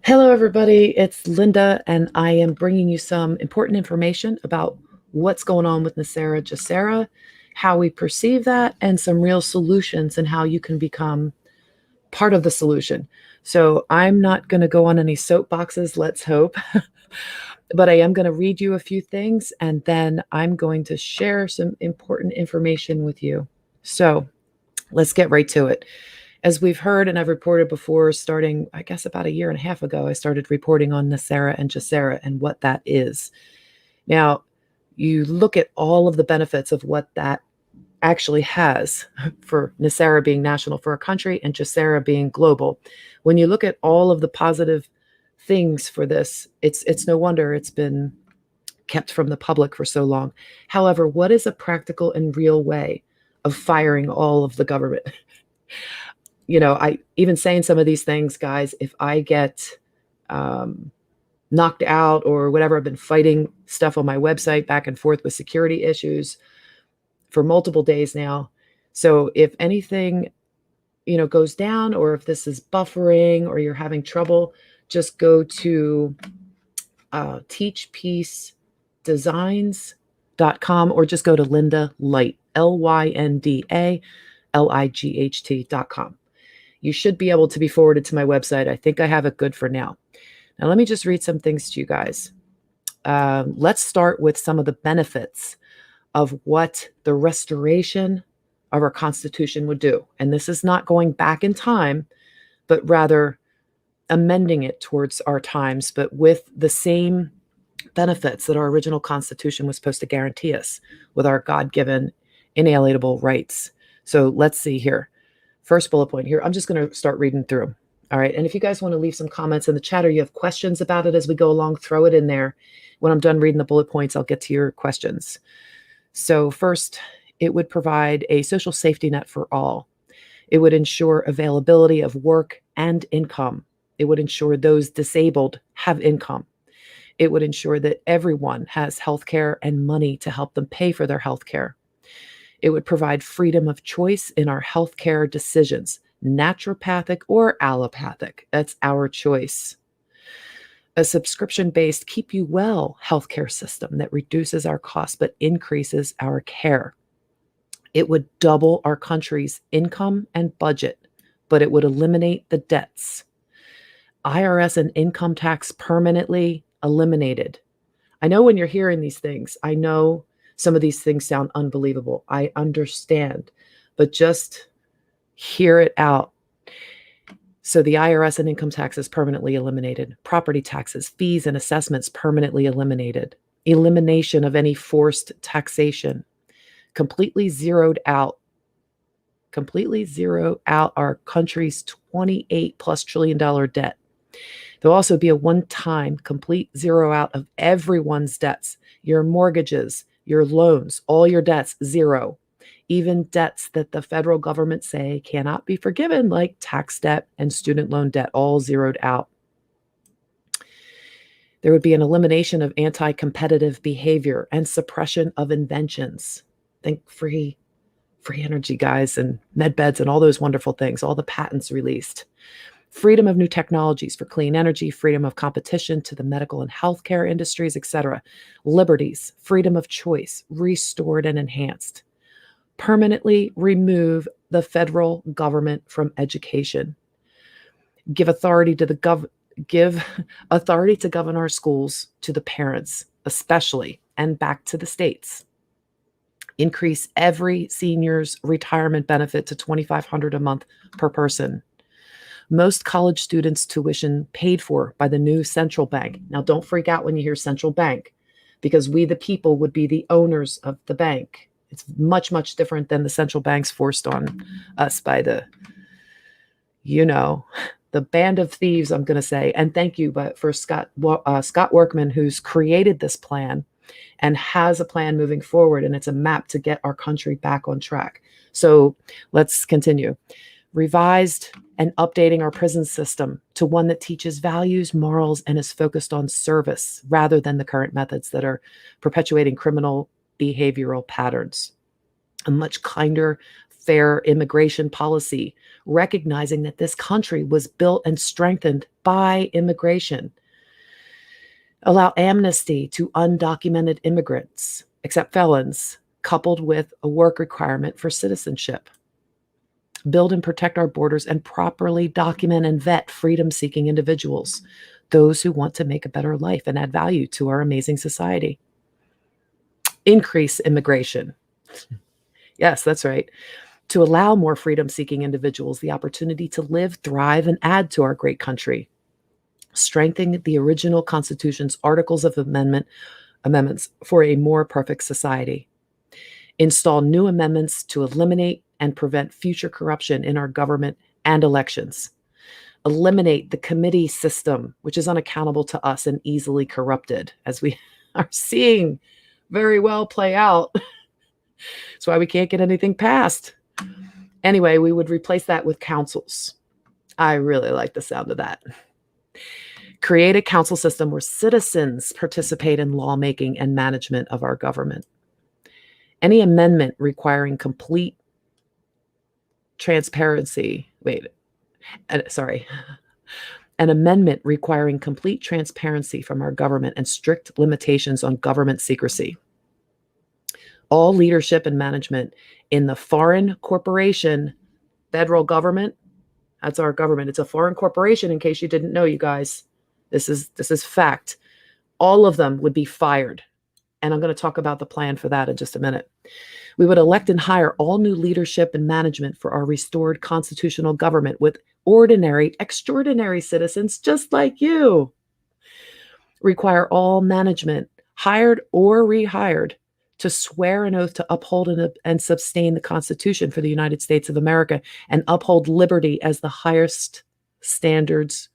Hello, everybody. It's Linda, and I am bringing you some important information about what's going on with NESARA, GESARA, how we perceive that, and some real solutions and how you can become part of the solution. So I'm not going to go on any soapboxes, let's hope, but I am going to read you a few things, and then I'm going to share some important information with you. So let's get right to it. As we've heard and I've reported before, starting, I guess, about a year and a half ago, I started reporting on NESARA and GESARA and what that is. Now, you look at all of the benefits of what that actually has for NESARA being national for a country and GESARA being global. When you look at all of the positive things for this, it's no wonder it's been kept from the public for so long. However, what is a practical and real way of firing all of the government? I even saying some of these things, guys, if I get knocked out or whatever, I've been fighting stuff on my website back and forth with security issues for multiple days now. So if anything, goes down, or if this is buffering or you're having trouble, just go to teachpeacedesigns.com or just go to Linda Light, LYNDALIGHT.com. You should be able to be forwarded to my website. I think I have it good for now. Now, let me just read some things to you guys. Let's start with some of the benefits of what the restoration of our Constitution would do. And this is not going back in time, but rather amending it towards our times, but with the same benefits that our original Constitution was supposed to guarantee us with our God-given inalienable rights. So let's see here. First bullet point here, I'm just going to start reading through them. All right. And if you guys want to leave some comments in the chat or you have questions about it as we go along, throw it in there. When I'm done reading the bullet points, I'll get to your questions. So first, it would provide a social safety net for all. It would ensure availability of work and income. It would ensure those disabled have income. It would ensure that everyone has health care and money to help them pay for their health care. It would provide freedom of choice in our healthcare decisions, naturopathic or allopathic. That's our choice. A subscription-based keep you well healthcare system that reduces our costs but increases our care. It would double our country's income and budget, but it would eliminate the debts. IRS and income tax permanently eliminated. I know when you're hearing these things, I know some of these things sound unbelievable. I understand, but just hear it out. So the IRS and income taxes permanently eliminated. Property taxes, fees, and assessments permanently eliminated. Elimination of any forced taxation. Completely zeroed out our country's $28+ trillion debt. There'll also be a one-time complete zero out of everyone's debts, your mortgages, your loans, all your debts, zero. Even debts that the federal government say cannot be forgiven, like tax debt and student loan debt, all zeroed out. There would be an elimination of anti-competitive behavior and suppression of inventions. Think free energy, guys, and med beds and all those wonderful things, all the patents released. Freedom of new technologies for clean energy, freedom of competition to the medical and healthcare industries, etc. Liberties, freedom of choice, restored and enhanced. Permanently remove the federal government from education. Give authority to govern our schools to the parents, especially, and back to the states. Increase every senior's retirement benefit to $2,500 a month per person. Most college students' tuition paid for by the new central bank. Now, don't freak out when you hear central bank, because we, the people, would be the owners of the bank. It's much, much different than the central banks forced on us by the band of thieves, I'm going to say. And thank you for Scott Workman, who's created this plan and has a plan moving forward. And it's a map to get our country back on track. So let's continue. Revised and updating our prison system to one that teaches values, morals, and is focused on service rather than the current methods that are perpetuating criminal behavioral patterns. A much kinder, fair immigration policy, recognizing that this country was built and strengthened by immigration. Allow amnesty to undocumented immigrants, except felons, coupled with a work requirement for citizenship. Build and protect our borders and properly document and vet freedom-seeking individuals, those who want to make a better life and add value to our amazing society. Increase immigration. Yes, that's right. To allow more freedom-seeking individuals the opportunity to live, thrive, and add to our great country. Strengthening the original Constitution's Articles of Amendments for a more perfect society. Install new amendments to eliminate and prevent future corruption in our government and elections. Eliminate the committee system, which is unaccountable to us and easily corrupted, as we are seeing very well play out. That's why we can't get anything passed. Anyway, we would replace that with councils. I really like the sound of that. Create a council system where citizens participate in lawmaking and management of our government. Any amendment requiring complete transparency, an amendment requiring complete transparency from our government and strict limitations on government secrecy. All leadership and management in the foreign corporation, federal government, that's our government. It's a foreign corporation, in case you didn't know, you guys. This is fact. All of them would be fired. And I'm going to talk about the plan for that in just a minute. We would elect and hire all new leadership and management for our restored constitutional government with ordinary, extraordinary citizens just like you. Require all management, hired or rehired, to swear an oath to uphold and sustain the Constitution for the United States of America and uphold liberty as the highest standards.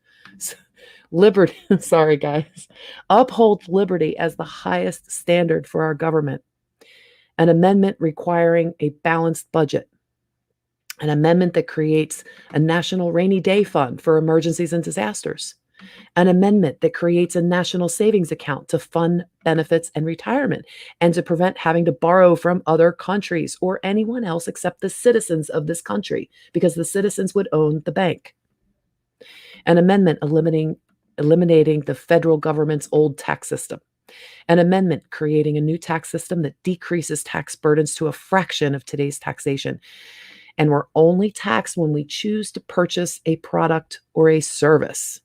Liberty, sorry guys. Uphold liberty as the highest standard for our government. An amendment requiring a balanced budget. An amendment that creates a national rainy day fund for emergencies and disasters. An amendment that creates a national savings account to fund benefits and retirement and to prevent having to borrow from other countries or anyone else except the citizens of this country, because the citizens would own the bank. An amendment eliminating the federal government's old tax system. An amendment creating a new tax system that decreases tax burdens to a fraction of today's taxation. And we're only taxed when we choose to purchase a product or a service.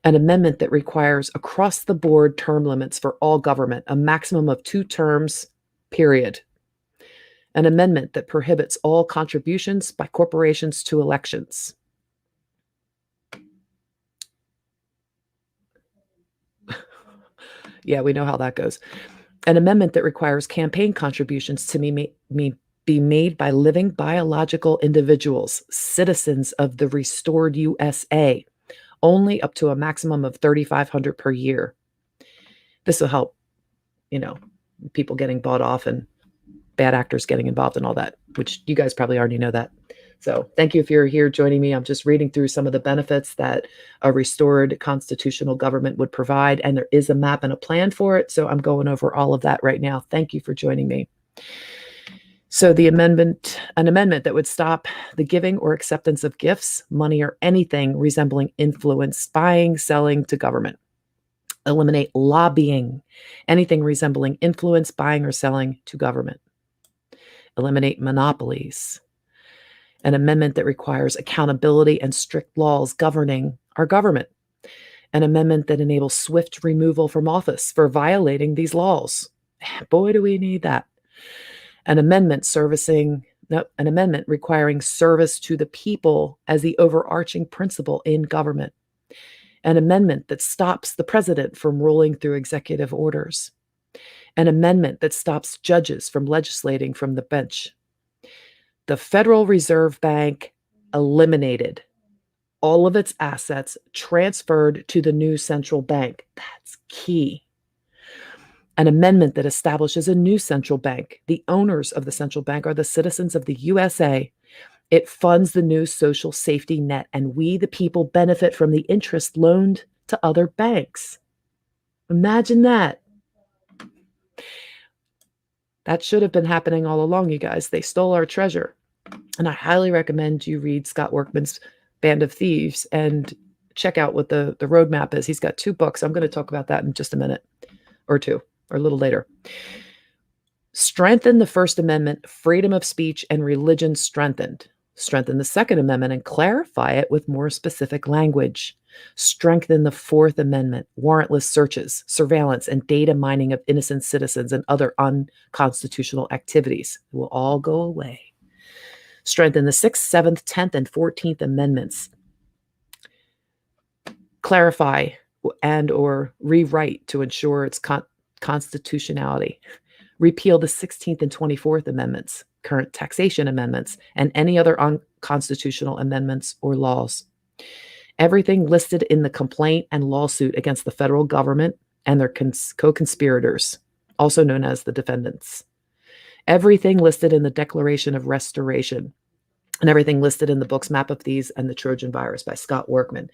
An amendment that requires across-the-board term limits for all government, a maximum of 2 terms, period. An amendment that prohibits all contributions by corporations to elections. Yeah, we know how that goes. An amendment that requires campaign contributions to be made by living biological individuals, citizens of the restored USA, only up to a maximum of $3,500 per year. This will help, people getting bought off and bad actors getting involved and all that, which you guys probably already know that. So thank you if you're here joining me. I'm just reading through some of the benefits that a restored constitutional government would provide, and there is a map and a plan for it. So I'm going over all of that right now. Thank you for joining me. So an amendment that would stop the giving or acceptance of gifts, money, or anything resembling influence, buying, selling to government. Eliminate lobbying, anything resembling influence, buying, or selling to government. Eliminate monopolies. An amendment that requires accountability and strict laws governing our government. An amendment that enables swift removal from office for violating these laws. Boy, do we need that. An amendment requiring service to the people as the overarching principle in government. An amendment that stops the president from ruling through executive orders. An amendment that stops judges from legislating from the bench. The Federal Reserve Bank eliminated. All of its assets transferred to the new central bank. That's key. An amendment that establishes a new central bank. The owners of the central bank are the citizens of the USA. It funds the new social safety net, and we, the people, benefit from the interest loaned to other banks. Imagine that. That should have been happening all along, you guys. They stole our treasure. And I highly recommend you read Scott Workman's Band of Thieves and check out what the roadmap is. He's got 2 books. I'm going to talk about that in just a minute or 2 or a little later. Strengthen the First Amendment, freedom of speech and religion strengthened. Strengthen the Second Amendment and clarify it with more specific language. Strengthen the Fourth Amendment, warrantless searches, surveillance, and data mining of innocent citizens and other unconstitutional activities. It will all go away. Strengthen the 6th, 7th, 10th, and 14th Amendments. Clarify and or rewrite to ensure its constitutionality. Repeal the 16th and 24th Amendments, current taxation amendments, and any other unconstitutional amendments or laws. Everything listed in the complaint and lawsuit against the federal government and their co-conspirators, also known as the defendants. Everything listed in the Declaration of Restoration, and everything listed in the books Map of Thieves and the Trojan Virus by Scott Workman.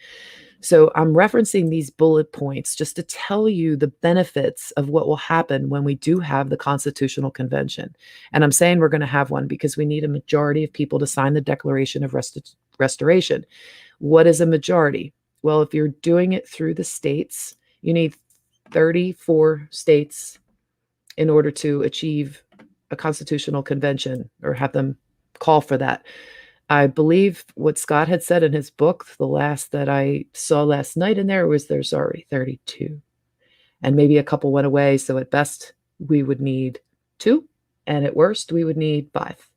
So I'm referencing these bullet points just to tell you the benefits of what will happen when we do have the Constitutional Convention. And I'm saying we're going to have one because we need a majority of people to sign the Declaration of Restoration. What is a majority? Well, if you're doing it through the states, you need 34 states in order to achieve a constitutional convention or have them call for that. I believe what Scott had said in his book, the last that I saw last night in there, was there's already 32. And maybe a couple went away. So at best, we would need 2. And at worst, we would need 5.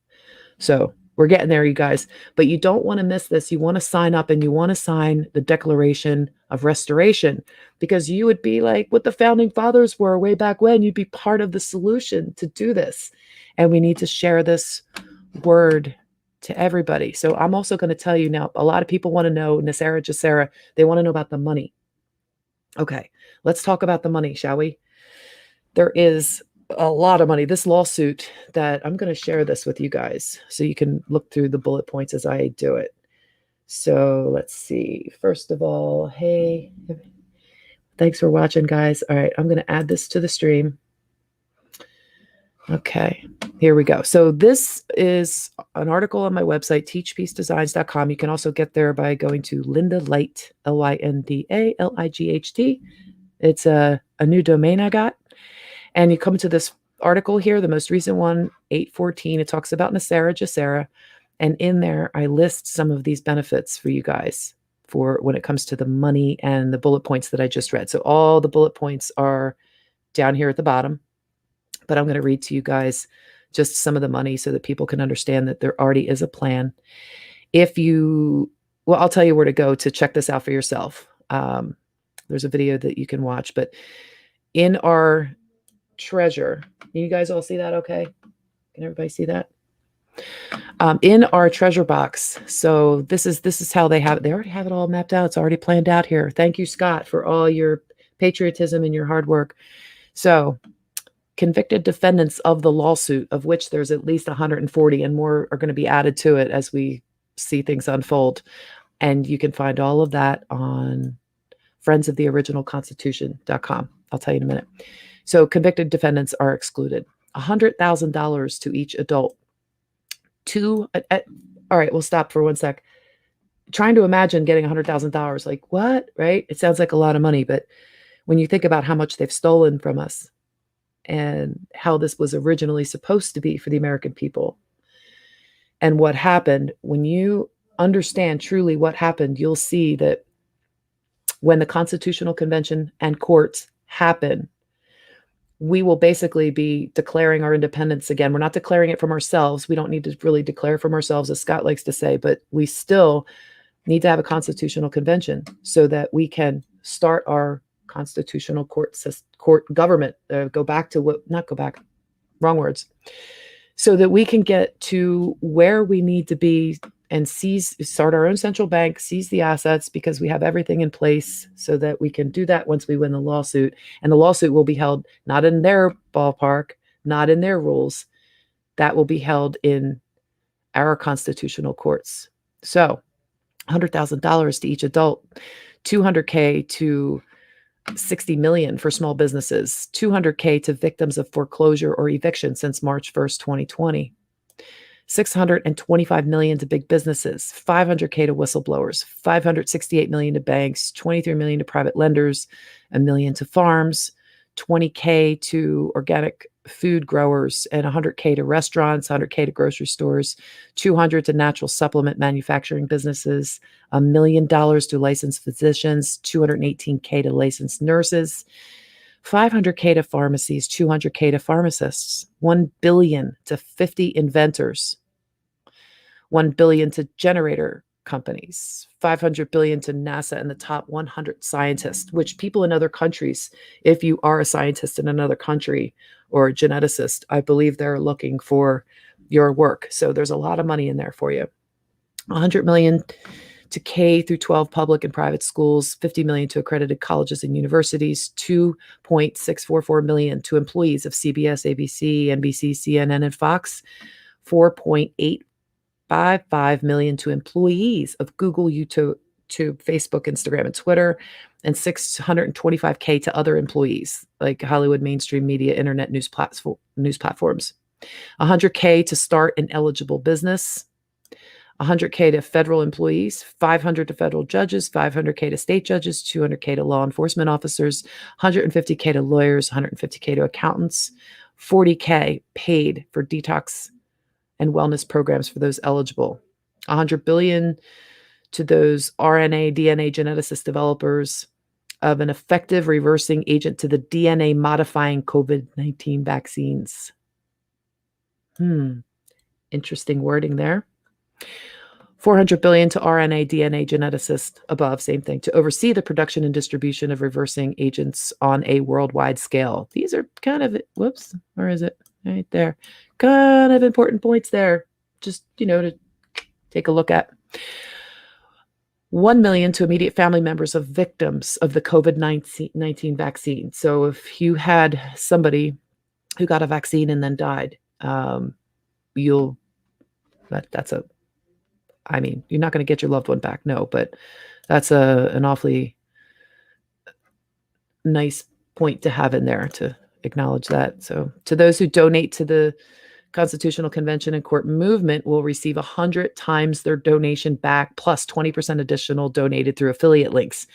So we're getting there, you guys. But you don't want to miss this. You want to sign up and you want to sign the Declaration of Restoration because you would be like what the founding fathers were way back when. You'd be part of the solution to do this. And we need to share this word to everybody. So I'm also going to tell you now, a lot of people want to know NESARA, GESARA. They want to know about the money. Okay, let's talk about the money, shall we? There is a lot of money. This lawsuit that I'm going to share this with you guys so you can look through the bullet points as I do it. So let's see. First of all, hey, thanks for watching, guys. All right, I'm going to add this to the stream. Okay, here we go. So this is an article on my website, teachpeacedesigns.com. You can also get there by going to Linda Light, LYNDALIGHT. It's a new domain I got. And you come to this article here, the most recent one, 814. It talks about NESARA, GESARA. And in there, I list some of these benefits for you guys for when it comes to the money and the bullet points that I just read. So all the bullet points are down here at the bottom. But I'm going to read to you guys just some of the money so that people can understand that there already is a plan. Well, I'll tell you where to go to check this out for yourself. There's a video that you can watch, but in our treasure, you guys all see that okay? Can everybody see that? In our treasure box. So this is how they have it. They already have it all mapped out. It's already planned out here. Thank you, Scott, for all your patriotism and your hard work. So convicted defendants of the lawsuit, of which there's at least 140 and more are going to be added to it as we see things unfold. And you can find all of that on friendsoftheoriginalconstitution.com. I'll tell you in a minute. So convicted defendants are excluded. $100,000 to each adult. All right, we'll stop for one sec. Trying to imagine getting $100,000, like what, right? It sounds like a lot of money, but when you think about how much they've stolen from us, and how this was originally supposed to be for the American people. And what happened, when you understand truly what happened, you'll see that when the Constitutional Convention and courts happen, we will basically be declaring our independence again. We're not declaring it from ourselves. We don't need to really declare from ourselves, as Scott likes to say, but we still need to have a Constitutional Convention so that we can start our constitutional court government, wrong words, so that we can get to where we need to be and start our own central bank, seize the assets, because we have everything in place so that we can do that once we win the lawsuit. And the lawsuit will be held not in their ballpark, not in their rules. That will be held in our constitutional courts. So $100,000 to each adult, $200K to $60 million for small businesses, $200K to victims of foreclosure or eviction since March 1st, 2020. $625 million to big businesses, $500K to whistleblowers, $568 million to banks, $23 million to private lenders, $1 million to farms, $20K to organic food growers, and $100K to restaurants, $100K to grocery stores, $200 to natural supplement manufacturing businesses, $1 million to licensed physicians, $218K to licensed nurses, $500K to pharmacies, $200K to pharmacists, $1 billion to 50 inventors, $1 billion to generator companies, $500 billion to NASA and the top 100 scientists, which people in other countries, if you are a scientist in another country or a geneticist, I believe they're looking for your work. So there's a lot of money in there for you. $100 million to K through 12 public and private schools, $50 million to accredited colleges and universities, $2.644 million to employees of CBS, ABC, NBC, CNN, and Fox, $4.855 million to employees of Google, YouTube, Facebook, Instagram, and Twitter, and $625K to other employees like Hollywood, mainstream media, internet news platforms. $100K to start an eligible business. $100K to federal employees, $500 to federal judges, $500K to state judges, $200K to law enforcement officers, $150K to lawyers, $150K to accountants, $40K paid for detox and wellness programs for those eligible, $100 billion to those RNA, DNA geneticist developers of an effective reversing agent to the DNA modifying COVID-19 vaccines. Interesting wording there. $400 billion to RNA, DNA geneticists above, same thing, to oversee the production and distribution of reversing agents on a worldwide scale. These are kind of, whoops, where is it? Right there. Kind of important points there, just, to take a look at. $1 million to immediate family members of victims of the COVID-19 vaccine. So if you had somebody who got a vaccine and then died, you're not going to get your loved one back, no, but that's an awfully nice point to have in there to acknowledge that. So to those who donate to the Constitutional Convention and Court Movement will receive 100 times their donation back, plus 20% additional donated through affiliate links.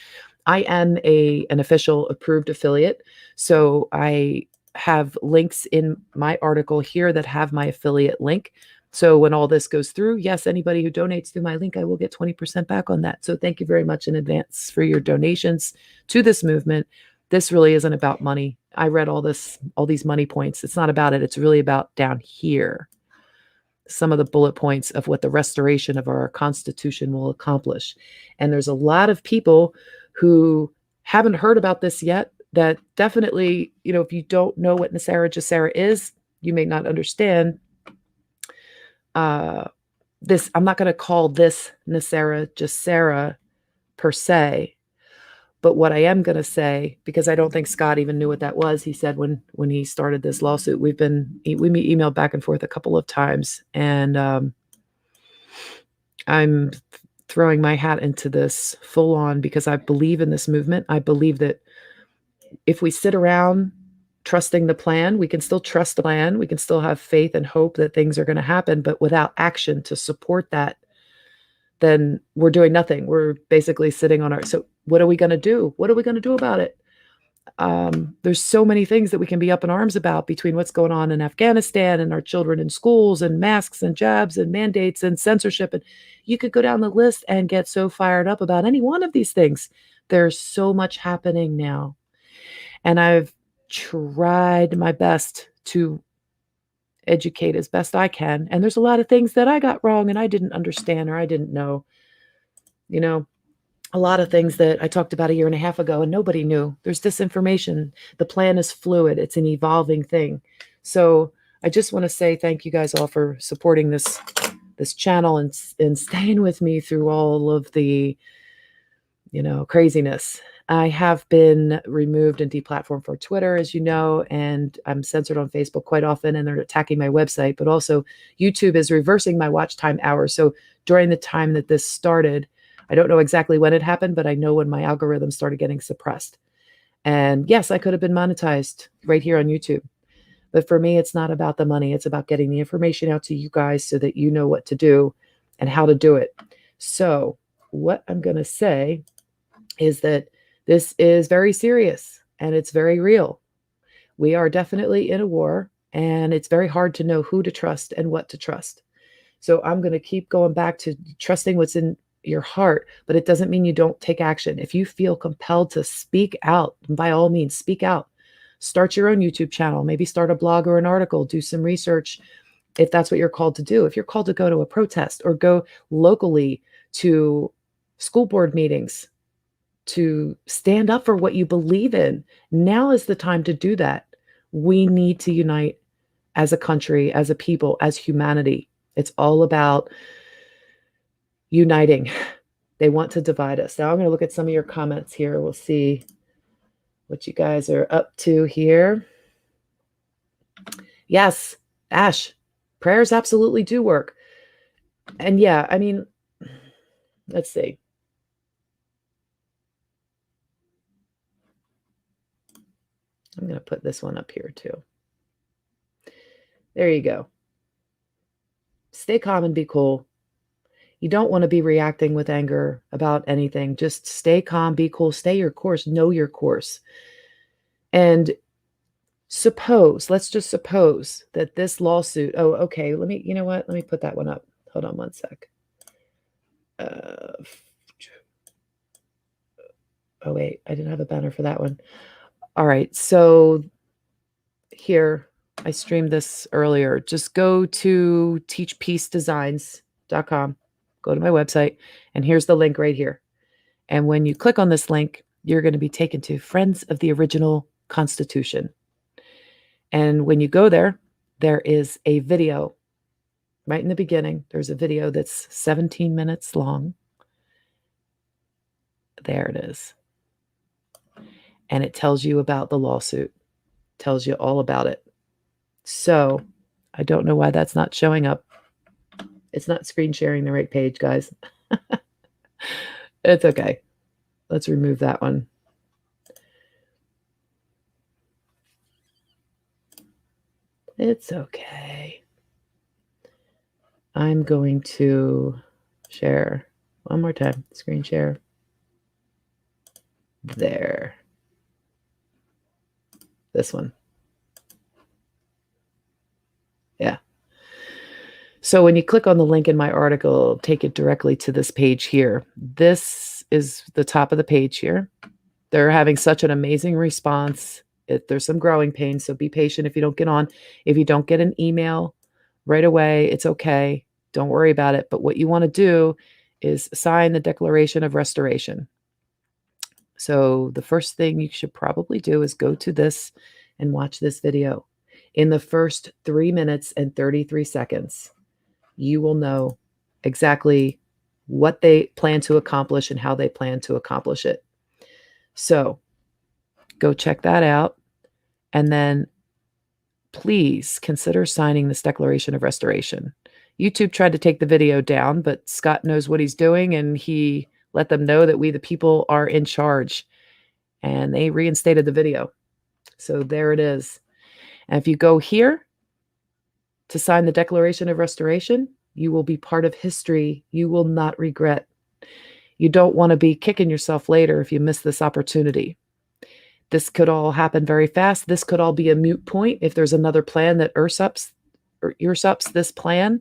I am an official approved affiliate, so I have links in my article here that have my affiliate link. So when all this goes through, yes, anybody who donates through my link, I will get 20% back on that. So thank you very much in advance for your donations to this movement. This really isn't about money. I read all these money points. It's not about it. It's really about down here. Some of the bullet points of what the restoration of our Constitution will accomplish. And there's a lot of people who haven't heard about this yet that definitely, if you don't know what NESARA GESARA is, you may not understand this. I'm not going to call this NESARA GESARA per se, but what I am going to say, because I don't think Scott even knew what that was, he said when he started this lawsuit, we emailed back and forth a couple of times, and I'm throwing my hat into this full on because I believe in this movement. I believe that if we sit around trusting the plan, we can still trust the plan. We can still have faith and hope that things are going to happen, but without action to support that, then we're doing nothing. We're basically sitting on so what are we going to do? What are we going to do about it? There's so many things that we can be up in arms about between what's going on in Afghanistan and our children in schools and masks and jabs and mandates and censorship. And you could go down the list and get so fired up about any one of these things. There's so much happening now. And I've tried my best to educate as best I can. And there's a lot of things that I got wrong and I didn't understand or I didn't know, a lot of things that I talked about a year and a half ago and nobody knew. There's disinformation. The plan is fluid. It's an evolving thing. So I just want to say thank you guys all for supporting this channel and staying with me through all of the, craziness. I have been removed and deplatformed for Twitter, as you know, and I'm censored on Facebook quite often, and they're attacking my website, but also YouTube is reversing my watch time hours. So during the time that this started, I don't know exactly when it happened, but I know when my algorithm started getting suppressed. And yes, I could have been monetized right here on YouTube. But for me, it's not about the money. It's about getting the information out to you guys so that you know what to do and how to do it. So what I'm going to say is that this is very serious and it's very real. We are definitely in a war, and it's very hard to know who to trust and what to trust. So I'm going to keep going back to trusting what's in your heart, but it doesn't mean you don't take action. If you feel compelled to speak out, by all means, speak out. Start your own YouTube channel, maybe start a blog or an article, do some research if that's what you're called to do. If you're called to go to a protest or go locally to school board meetings to stand up for what you believe in, now is the time to do that. We need to unite as a country, as a people, as humanity. It's all about uniting. They want to divide us. Now I'm going to look at some of your comments here. We'll see what you guys are up to here. Yes, Ash, prayers absolutely do work. And yeah, I mean, let's see. I'm going to put this one up here too. There you go. Stay calm and be cool. You don't want to be reacting with anger about anything. Just stay calm, be cool, stay your course, know your course. And let's just suppose that this lawsuit, okay, you know what? Let me put that one up. Hold on one sec. Oh, wait, I didn't have a banner for that one. All right, so here, I streamed this earlier. Just go to teachpeacedesigns.com, go to my website, and here's the link right here. And when you click on this link, you're going to be taken to Friends of the Original Constitution. And when you go there, there is a video right in the beginning. There's a video that's 17 minutes long. There it is. And it tells you about the lawsuit, tells you all about it. So I don't know why that's not showing up. It's not screen sharing the right page, guys. It's okay. Let's remove that one. It's okay. I'm going to share one more time. Screen share. There. This one. Yeah. So when you click on the link in my article, it'll take it directly to this page here. This is the top of the page here. They're having such an amazing response. There's some growing pains, so be patient if you don't get on. If you don't get an email right away, it's okay. Don't worry about it. But what you want to do is sign the Declaration of Restoration. So the first thing you should probably do is go to this and watch this video. In the first 3 minutes and 33 seconds, you will know exactly what they plan to accomplish and how they plan to accomplish it. So go check that out. And then please consider signing this Declaration of Restoration. YouTube tried to take the video down, but Scott knows what he's doing, and he let them know that we, the people, are in charge. And they reinstated the video. So there it is. And if you go here to sign the Declaration of Restoration, you will be part of history you will not regret. You don't want to be kicking yourself later if you miss this opportunity. This could all happen very fast. This could all be a moot point if there's another plan that usurps this plan.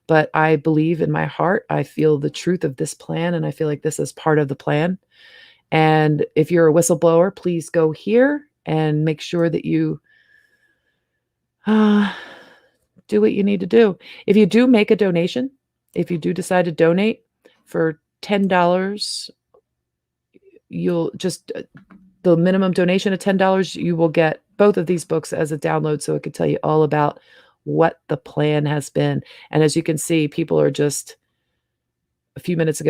But I believe in my heart, I feel the truth of this plan, and I feel like this is part of the plan. And if you're a whistleblower, please go here and make sure that you do what you need to do. If you do make a donation, if you do decide to donate for $10, you'll just the minimum donation of $10, you will get both of these books as a download, so it could tell you all about what the plan has been. And as you can see, people are just 47 minutes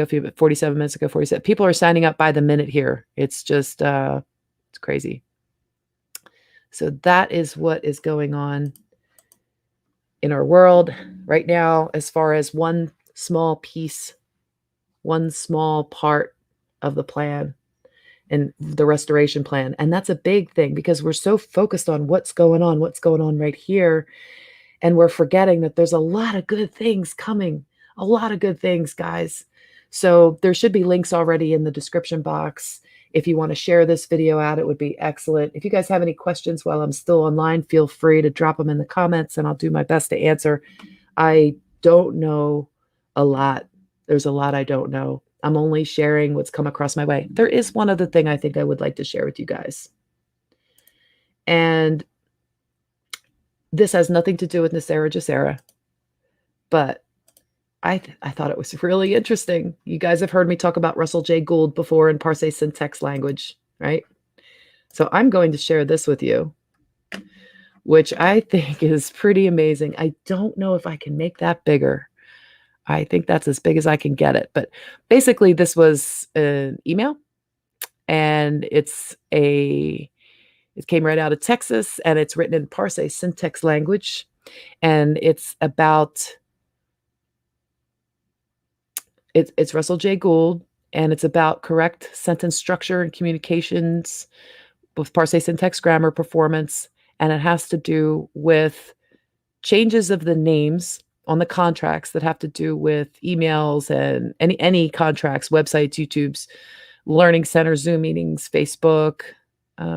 ago, 47. People are signing up by the minute here. It's just, it's crazy. So that is what is going on in our world right now, as far as one small piece, one small part of the plan. and the restoration plan. And that's a big thing because we're so focused on what's going on right here. And we're forgetting that there's a lot of good things coming, a lot of good things, guys. So there should be links already in the description box. If you want to share this video out, it would be excellent. If you guys have any questions while I'm still online, feel free to drop them in the comments and I'll do my best to answer. I don't know a lot. There's a lot I don't know. I'm only sharing what's come across my way. There is one other thing I think I would like to share with you guys. And this has nothing to do with NESARA, GESARA, but I thought it was really interesting. You guys have heard me talk about Russell J. Gould before in Parse syntax language, right? So I'm going to share this with you, which I think is pretty amazing. I don't know if I can make that bigger. I think that's as big as I can get it. But basically, this was an email, and it came right out of Texas, and it's written in Parse syntax language, and it's about it's Russell J. Gould, and it's about correct sentence structure and communications with Parse syntax grammar performance, and it has to do with changes of the names on the contracts that have to do with emails and any contracts, websites, YouTubes, learning centers, Zoom meetings, Facebook,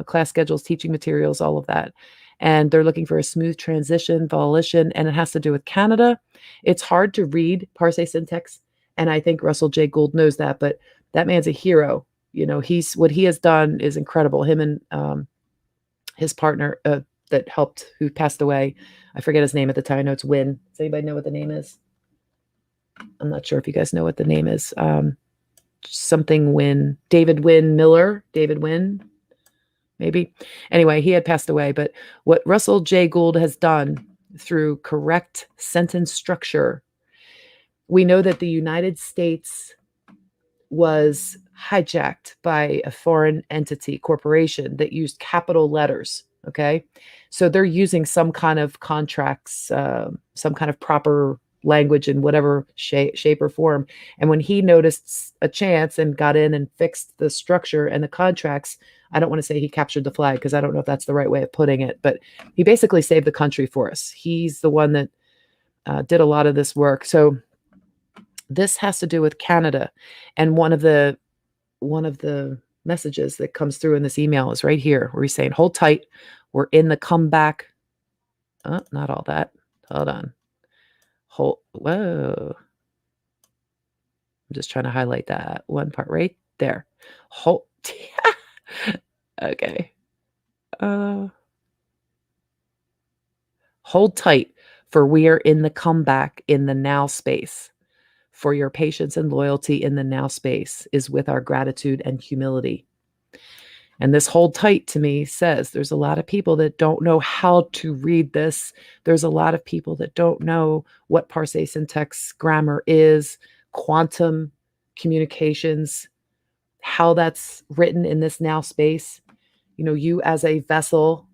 class schedules, teaching materials, all of that. And they're looking for a smooth transition, volition, and it has to do with Canada. It's hard to read Parse syntax, and I think Russell J. Gould knows that, but that man's a hero. You know, what he has done is incredible. Him and his partner that helped, who passed away, I forget his name at the time. I know it's Wynn. Does anybody know what the name is? I'm not sure if you guys know what the name is. Something Wynn. David Wynn Miller. David Wynn, maybe. Anyway, he had passed away. But what Russell J. Gould has done through correct sentence structure, we know that the United States was hijacked by a foreign entity, corporation, that used capital letters. Okay. So they're using some kind of contracts, some kind of proper language in whatever shape or form. And when he noticed a chance and got in and fixed the structure and the contracts, I don't want to say he captured the flag because I don't know if that's the right way of putting it, but he basically saved the country for us. He's the one that did a lot of this work. So this has to do with Canada. And one of the messages that comes through in this email is right here, where he's saying, hold tight. We're in the comeback. Not all that. Hold on. Whoa. I'm just trying to highlight that one part right there. Okay. Hold tight, for we are in the comeback in the now space. For your patience and loyalty in the now space is with our gratitude and humility. And this hold tight to me says there's a lot of people that don't know how to read this. There's a lot of people that don't know what Parse syntax grammar is, quantum communications, how that's written in this now space. You know, you as a vessel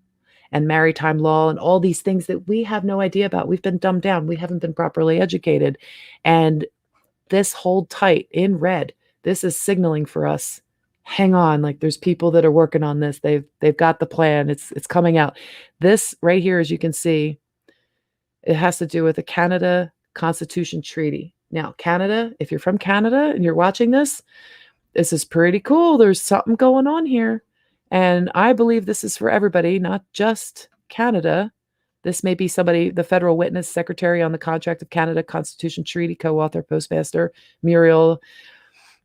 and maritime law and all these things that we have no idea about. We've been dumbed down. We haven't been properly educated. And this hold tight in red, this is signaling for us, hang on, like there's people that are working on this. They've got the plan. It's coming out. This right here, as you can see, it has to do with the Canada Constitution Treaty. Now, Canada, if you're from Canada and you're watching this is pretty cool. There's something going on here. And I believe this is for everybody, not just Canada. This may be somebody, the federal witness, secretary on the contract of Canada Constitution Treaty, co-author, postmaster, Muriel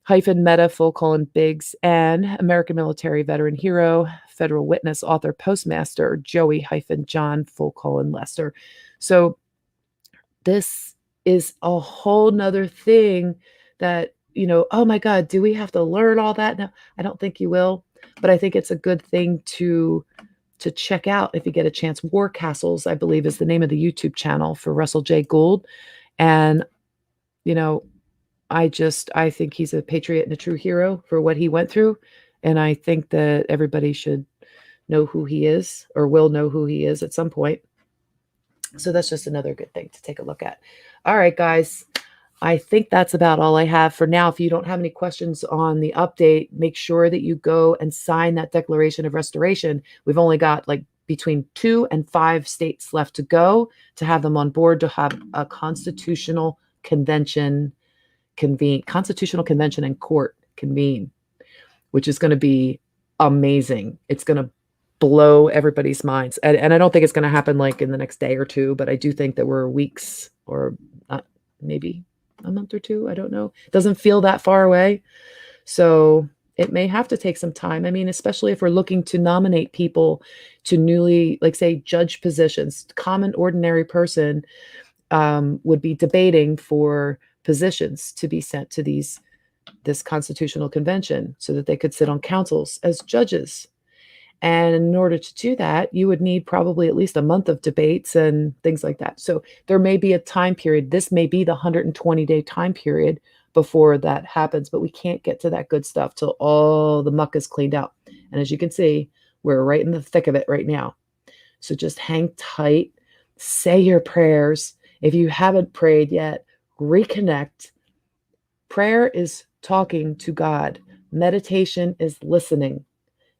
Meta Biggs, and American military veteran hero, federal witness, author, postmaster, Joey John Lester. So this is a whole nother thing that, you know, oh my God, do we have to learn all that? No, I don't think you will, but I think it's a good thing to check out if you get a chance. War Castles, I believe, is the name of the YouTube channel for Russell J. Gould. And, you know, I think he's a patriot and a true hero for what he went through. And I think that everybody should know who he is, or will know who he is at some point. So that's just another good thing to take a look at. All right, guys. I think that's about all I have for now. If you don't have any questions on the update, make sure that you go and sign that Declaration of Restoration. We've only got like between 2 and 5 states left to go to have them on board to have a constitutional convention and court convene, which is going to be amazing. It's going to blow everybody's minds. And I don't think it's going to happen like in the next day or two, but I do think that we're weeks or maybe a month or two. I don't know. It doesn't feel that far away. So it may have to take some time. I mean, especially if we're looking to nominate people to newly, like say, judge positions. Common, ordinary person would be debating for positions to be sent to this constitutional convention so that they could sit on councils as judges. And in order to do that, you would need probably at least a month of debates and things like that. So there may be a time period. This may be the 120-day time period before that happens, but we can't get to that good stuff till all the muck is cleaned out. And as you can see, we're right in the thick of it right now. So just hang tight, say your prayers. If you haven't prayed yet, reconnect. Prayer is talking to God. Meditation is listening.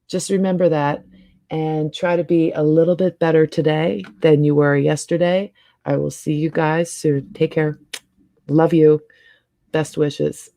Just remember that and try to be a little bit better today than you were yesterday. I will see you guys soon. Take care. Love you. Best wishes.